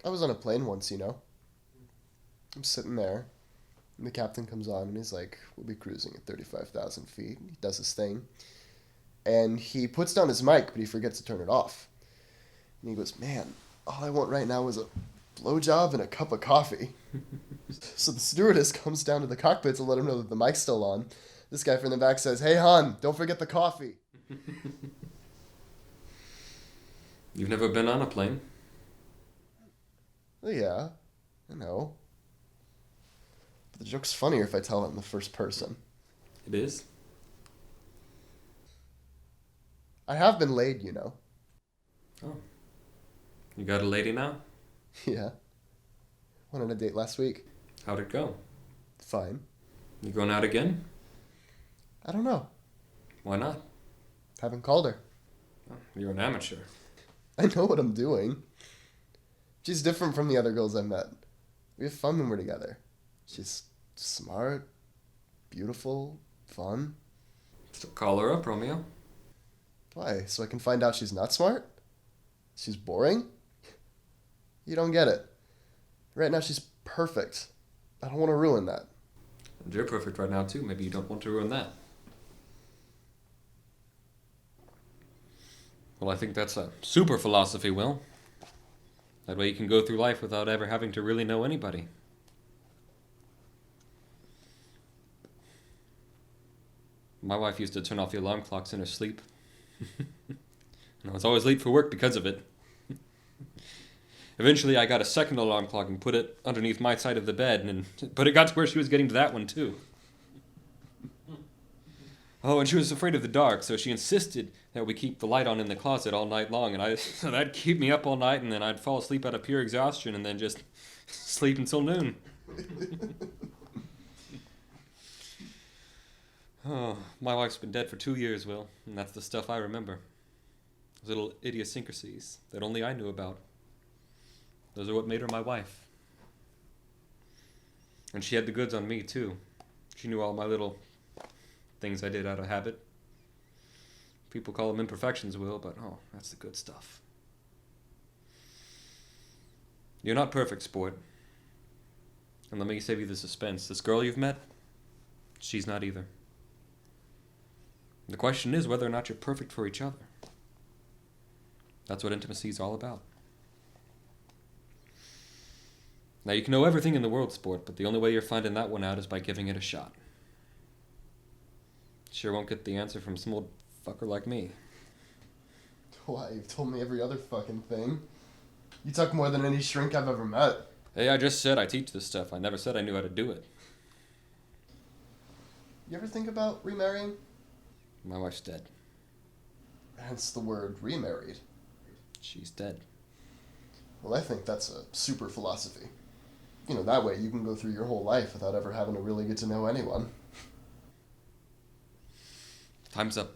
I was on a plane once, I'm sitting there, and the captain comes on, and he's like, we'll be cruising at 35,000 feet. He does his thing. And he puts down his mic, but he forgets to turn it off. And he goes, man, all I want right now is a blowjob and a cup of coffee. So the stewardess comes down to the cockpit to let him know that the mic's still on. This guy from the back says, hey, hon, don't forget the coffee. You've never been on a plane? Well, yeah, I know. But the joke's funnier if I tell it in the first person. It is? I have been laid, Oh. You got a lady now? Yeah. Went on a date last week. How'd it go? Fine. You going out again? I don't know. Why not? Haven't called her. Oh, you're an amateur. I know what I'm doing. She's different from the other girls I've met. We have fun when we're together. She's smart, beautiful, fun. Still call her up, Romeo. Why? So I can find out she's not smart? She's boring? You don't get it. Right now she's perfect. I don't want to ruin that. And you're perfect right now, too. Maybe you don't want to ruin that. Well, I think that's a super philosophy, Will. That way you can go through life without ever having to really know anybody. My wife used to turn off the alarm clocks in her sleep. And I was always late for work because of it. Eventually, I got a second alarm clock and put it underneath my side of the bed, but it got to where she was getting to that one, too. Oh, and she was afraid of the dark, so she insisted that we keep the light on in the closet all night long, and that'd keep me up all night, and then I'd fall asleep out of pure exhaustion, and then just sleep until noon. Oh, my wife's been dead for 2 years, Will, and that's the stuff I remember. Those little idiosyncrasies that only I knew about. Those are what made her my wife. And she had the goods on me, too. She knew all my little things I did out of habit. People call them imperfections, Will, but that's the good stuff. You're not perfect, sport. And let me save you the suspense. This girl you've met, she's not either. The question is whether or not you're perfect for each other. That's what intimacy is all about. Now, you can know everything in the world, sport, but the only way you're finding that one out is by giving it a shot. Sure won't get the answer from some old fucker like me. Why? You've told me every other fucking thing. You talk more than any shrink I've ever met. Hey, I just said I teach this stuff. I never said I knew how to do it. You ever think about remarrying? My wife's dead. Hence the word remarried. She's dead. Well, I think that's a super philosophy. That way you can go through your whole life without ever having to really get to know anyone. Time's up.